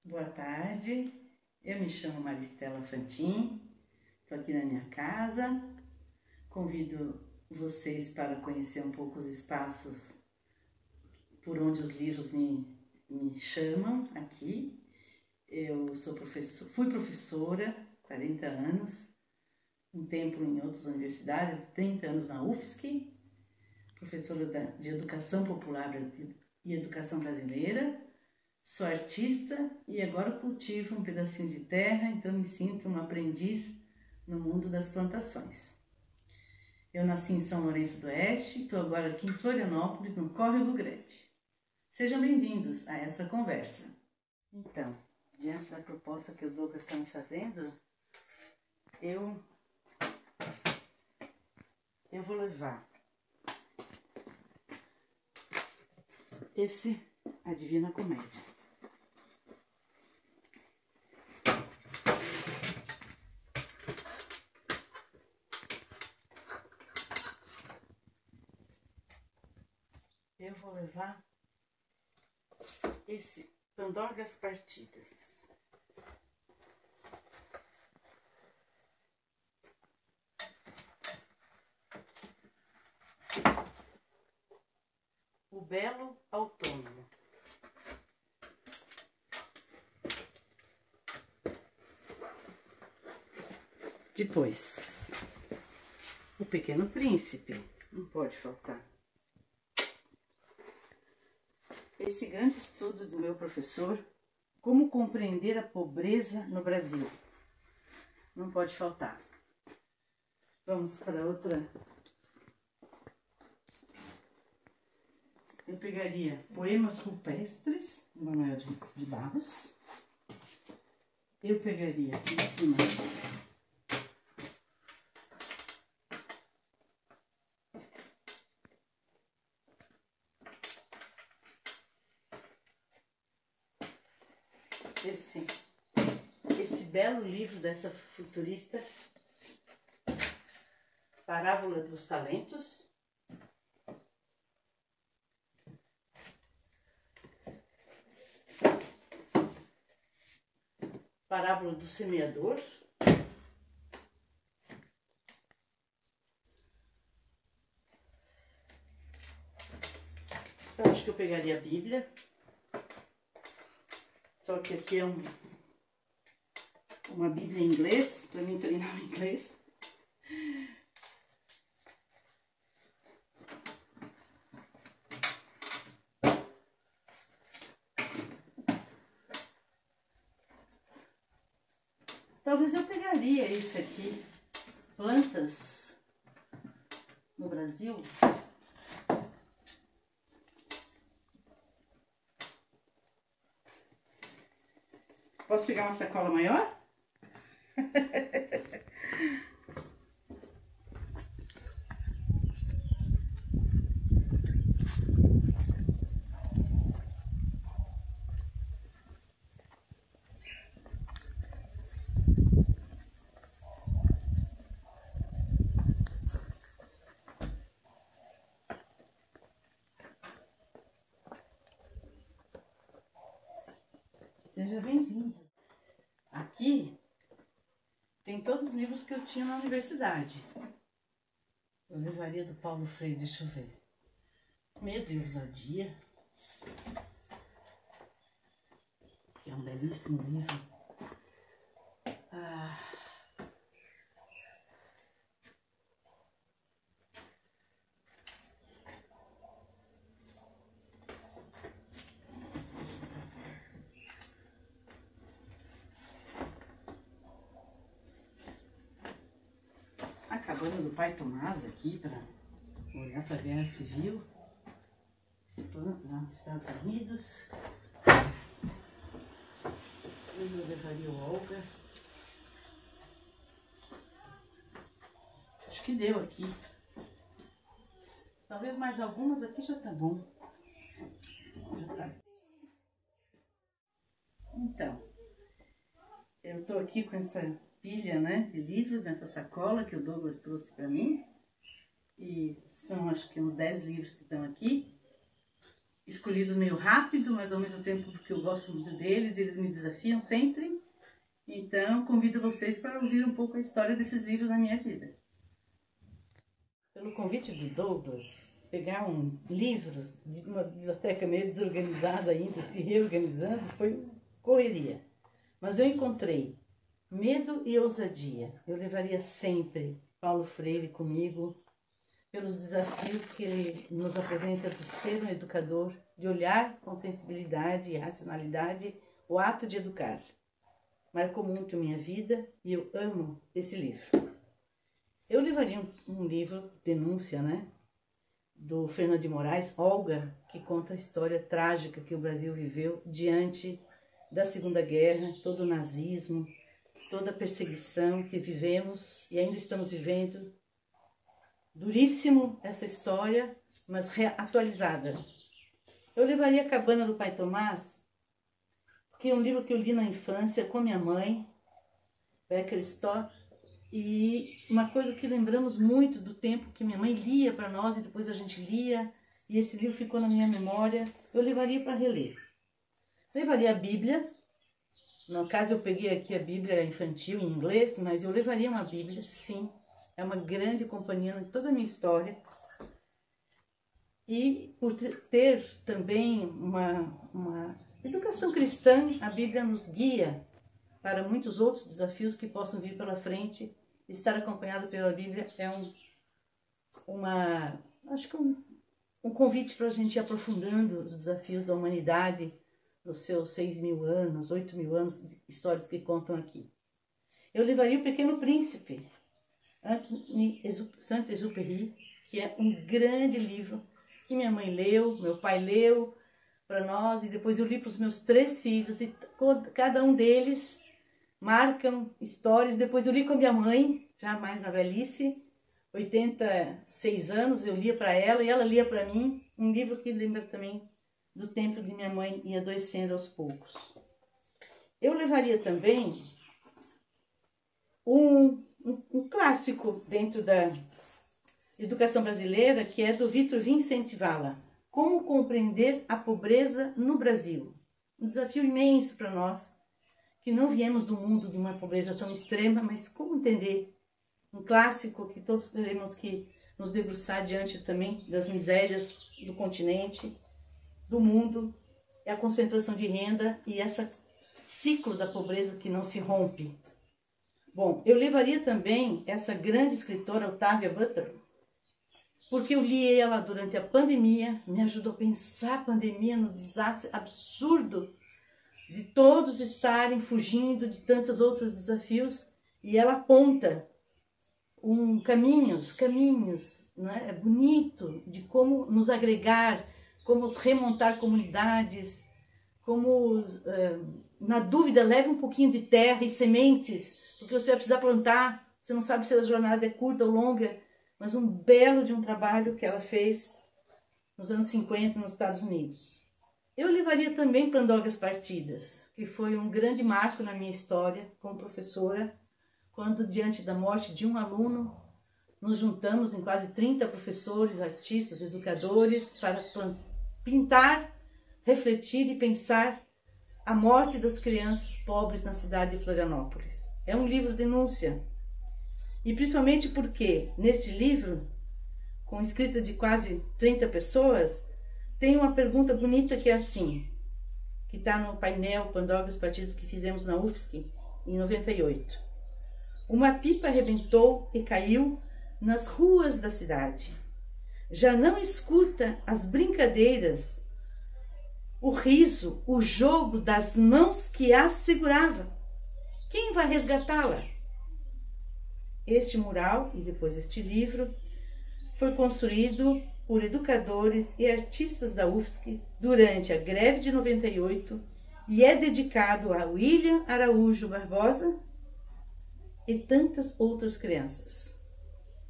Boa tarde, eu me chamo Maristela Fantin, estou aqui na minha casa, convido vocês para conhecer um pouco os espaços por onde os livros me chamam aqui. Eu fui professora, 40 anos, um tempo em outras universidades, 30 anos na UFSC, professora de Educação Popular e Educação Brasileira. Sou artista e agora cultivo um pedacinho de terra, então me sinto um aprendiz no mundo das plantações. Eu nasci em São Lourenço do Oeste, estou agora aqui em Florianópolis, no Córrego Grande. Sejam bem-vindos a essa conversa. Então, diante da proposta que o Douglas está me fazendo, eu vou levar a Divina Comédia. Eu vou levar esse Pandorgas Partidas. O Belo Autônomo. Depois, O Pequeno Príncipe, não pode faltar. Esse grande estudo do meu professor, Como Compreender a Pobreza no Brasil, não pode faltar. Vamos para outra. Eu pegaria Poemas Rupestres, do Manuel de Barros. Eu pegaria aqui em cima esse belo livro dessa futurista, Parábola dos Talentos. Parábola do Semeador. Eu acho que eu pegaria a Bíblia. Só que aqui é uma Bíblia em inglês, para mim treinar o inglês. Talvez eu pegaria esse aqui, Plantas no Brasil. Posso pegar uma sacola maior? Seja bem-vindo. Aqui tem todos os livros que eu tinha na universidade. Eu levaria do Paulo Freire, deixa eu ver. Medo e Ousadia, que é um belíssimo livro. A Cabana do Pai Tomás aqui, para olhar para a Guerra Civil. Esse plano lá nos Estados Unidos. Eu levaria o Olga. Acho que deu aqui. Talvez mais algumas aqui já tá bom. Já tá. Então, eu tô aqui com essa pilha, né, de livros nessa sacola que o Douglas trouxe para mim. E são, acho que uns 10 livros que estão aqui. escolhidos meio rápido, mas ao mesmo tempo porque eu gosto muito deles, eles me desafiam sempre. Então, convido vocês para ouvir um pouco a história desses livros na minha vida. Pelo convite do Douglas, pegar livros de uma biblioteca meio desorganizada ainda, se reorganizando, foi correria. Mas eu encontrei Medo e Ousadia. Eu levaria sempre Paulo Freire comigo, pelos desafios que ele nos apresenta do ser um educador, de olhar com sensibilidade e racionalidade o ato de educar. Marcou muito minha vida e eu amo esse livro. Eu levaria um livro, Denúncia, né? Do Fernando de Moraes, Olga, que conta a história trágica que o Brasil viveu diante da Segunda Guerra, todo o nazismo, toda a perseguição que vivemos e ainda estamos vivendo. Duríssimo essa história, mas atualizada. Eu levaria A Cabana do Pai Tomás, que é um livro que eu li na infância com minha mãe, Becker Stock, e uma coisa que lembramos muito do tempo que minha mãe lia para nós e depois a gente lia, e esse livro ficou na minha memória. Eu levaria para reler. Levaria a Bíblia. No caso, eu peguei aqui a Bíblia infantil em inglês, mas eu levaria uma Bíblia, sim. É uma grande companhia em toda a minha história. E por ter também uma educação cristã, a Bíblia nos guia para muitos outros desafios que possam vir pela frente. Estar acompanhado pela Bíblia é um convite para a gente ir aprofundando os desafios da humanidade, dos seus 6.000 anos, 8.000 anos de histórias que contam aqui. Eu levaria O Pequeno Príncipe, Saint-Exupéry, que é um grande livro que minha mãe leu, meu pai leu para nós, e depois eu li para os meus 3 filhos, e cada um deles marcam histórias. Depois eu li com a minha mãe, já mais na velhice, 86 anos, eu lia para ela e ela lia para mim, um livro que lembra também do tempo de minha mãe ir adoecendo aos poucos. Eu levaria também um clássico dentro da educação brasileira, que é do Victor Vicente Valla, Como Compreender a Pobreza no Brasil. Um desafio imenso para nós, que não viemos do mundo de uma pobreza tão extrema, mas como entender um clássico que todos teremos que nos debruçar diante também das misérias do continente, do mundo, é a concentração de renda e esse ciclo da pobreza que não se rompe. Bom, eu levaria também essa grande escritora, Octavia Butler, porque eu li ela durante a pandemia, me ajudou a pensar a pandemia no desastre absurdo de todos estarem fugindo de tantos outros desafios, e ela aponta caminhos, né? É bonito, de como nos agregar, como remontar comunidades, como, na dúvida, leve um pouquinho de terra e sementes, porque você vai precisar plantar, você não sabe se a jornada é curta ou longa, mas um belo de um trabalho que ela fez nos anos 50 nos Estados Unidos. Eu levaria também Pandorgas Partidas, que foi um grande marco na minha história como professora, quando, diante da morte de um aluno, nos juntamos em quase 30 professores, artistas, educadores, para pintar, refletir e pensar a morte das crianças pobres na cidade de Florianópolis. É um livro denúncia, e principalmente porque neste livro, com escrita de quase 30 pessoas, tem uma pergunta bonita que é assim, que está no painel Pandorgas Partidas que fizemos na UFSC em 98. Uma pipa arrebentou e caiu nas ruas da cidade. Já não escuta as brincadeiras, o riso, o jogo das mãos que a segurava. Quem vai resgatá-la? Este mural, e depois este livro, foi construído por educadores e artistas da UFSC durante a greve de 98 e é dedicado a William Araújo Barbosa e tantas outras crianças.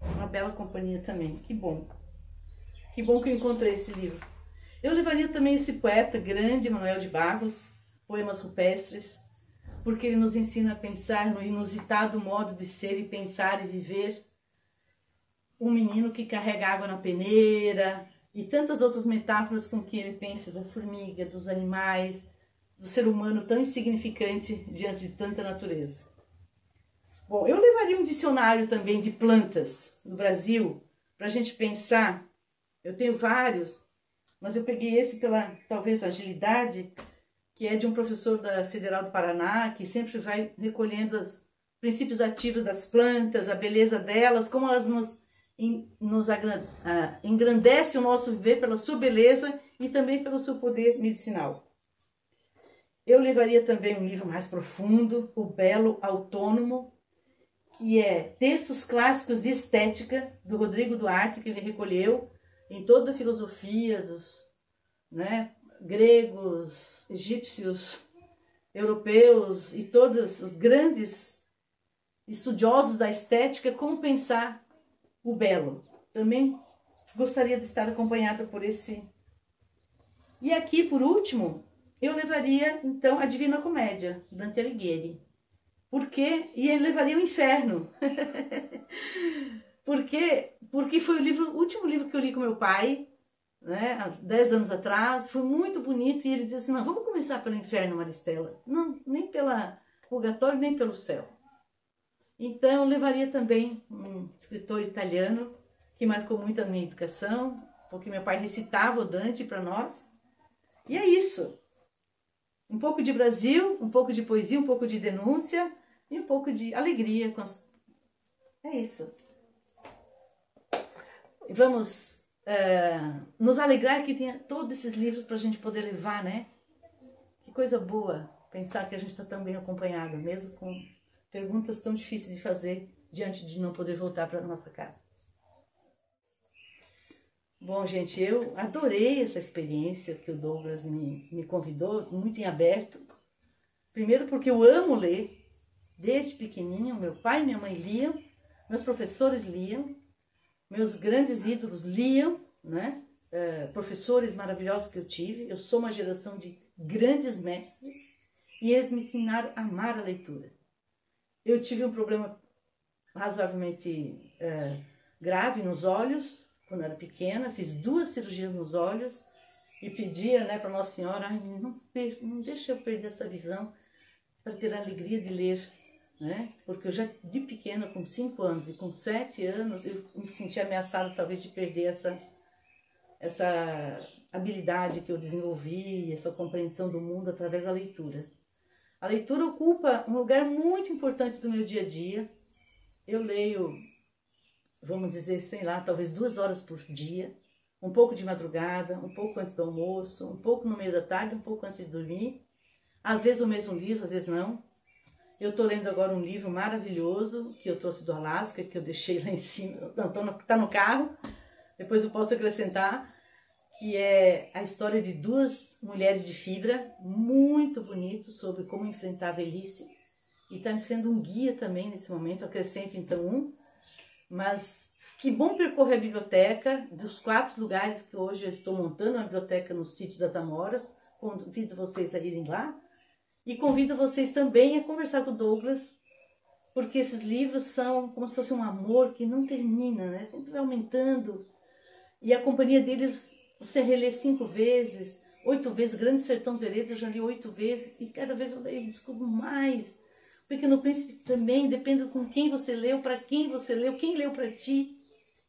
Uma bela companhia também, que bom. Que bom que eu encontrei esse livro. Eu levaria também esse poeta grande, Manuel de Barros, Poemas Rupestres, porque ele nos ensina a pensar no inusitado modo de ser e pensar e viver. Um menino que carrega água na peneira, e tantas outras metáforas com que ele pensa da formiga, dos animais, do ser humano tão insignificante diante de tanta natureza. Bom, eu levaria um dicionário também de plantas do Brasil para a gente pensar. Eu tenho vários, mas eu peguei esse pela, talvez, agilidade, que é de um professor da Federal do Paraná, que sempre vai recolhendo os princípios ativos das plantas, a beleza delas, como elas engrandecem o nosso viver pela sua beleza e também pelo seu poder medicinal. Eu levaria também um livro mais profundo, O Belo Autônomo, que é Textos Clássicos de Estética, do Rodrigo Duarte, que ele recolheu em toda a filosofia dos gregos, egípcios, europeus e todos os grandes estudiosos da estética, como pensar o belo. Também gostaria de estar acompanhada por esse. E aqui, por último, eu levaria, então, a Divina Comédia, Dante Alighieri. Por quê? E ele levaria o Inferno. Por quê? Porque foi o último livro que eu li com meu pai, né, há 10 anos atrás. Foi muito bonito e ele disse assim, não, vamos começar pelo Inferno, Maristela. Não, nem pelo purgatório, nem pelo céu. Então, eu levaria também um escritor italiano que marcou muito a minha educação, porque meu pai recitava o Dante para nós. E é isso. Um pouco de Brasil, um pouco de poesia, um pouco de denúncia e um pouco de alegria. É isso. Vamos nos alegrar que tenha todos esses livros para a gente poder levar, né? Que coisa boa pensar que a gente está tão bem acompanhado, mesmo com perguntas tão difíceis de fazer diante de não poder voltar para a nossa casa. Bom, gente, eu adorei essa experiência que o Douglas me convidou, muito em aberto. Primeiro porque eu amo ler, desde pequenininho, meu pai e minha mãe liam, meus professores liam, meus grandes ídolos liam, né? Professores maravilhosos que eu tive. Eu sou uma geração de grandes mestres e eles me ensinaram a amar a leitura. Eu tive um problema razoavelmente grave nos olhos, quando era pequena, fiz 2 cirurgias nos olhos e pedia, né, para Nossa Senhora, não deixa eu perder essa visão para ter a alegria de ler, né? Porque eu já de pequena, com 5 anos e com 7 anos, eu me sentia ameaçada talvez de perder essa habilidade que eu desenvolvi, essa compreensão do mundo através da leitura. A leitura ocupa um lugar muito importante do meu dia a dia. Eu leio, vamos dizer, sei lá, talvez 2 horas por dia, um pouco de madrugada, um pouco antes do almoço, um pouco no meio da tarde, um pouco antes de dormir. Às vezes o mesmo livro, às vezes não. Eu estou lendo agora um livro maravilhoso que eu trouxe do Alasca, que eu deixei lá em cima, não, está no carro, depois eu posso acrescentar, que é a história de 2 mulheres de fibra, muito bonito, sobre como enfrentar a velhice. E está sendo um guia também nesse momento, acrescento então um. Mas que bom percorrer a biblioteca, dos 4 lugares que hoje eu estou montando a biblioteca no sítio das Amoras. Convido vocês a irem lá. E convido vocês também a conversar com o Douglas, porque esses livros são como se fosse um amor que não termina, né? Sempre vai aumentando. E a companhia deles, você relê 5 vezes, 8 vezes. Grande Sertão Veredas eu já li 8 vezes e cada vez eu descubro mais. O Pequeno Príncipe também, depende com quem você leu, para quem você leu, quem leu para ti.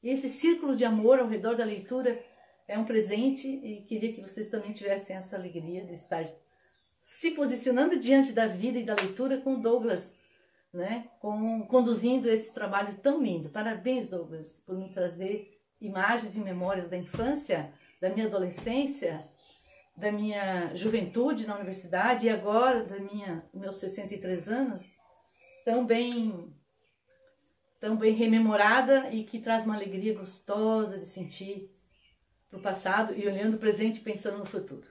E esse círculo de amor ao redor da leitura é um presente e queria que vocês também tivessem essa alegria de estar se posicionando diante da vida e da leitura com o Douglas, né? Conduzindo esse trabalho tão lindo. Parabéns, Douglas, por me trazer imagens e memórias da infância, da minha adolescência, da minha juventude na universidade e agora meus 63 anos, tão bem rememorada e que traz uma alegria gostosa de sentir para o passado e olhando o presente e pensando no futuro.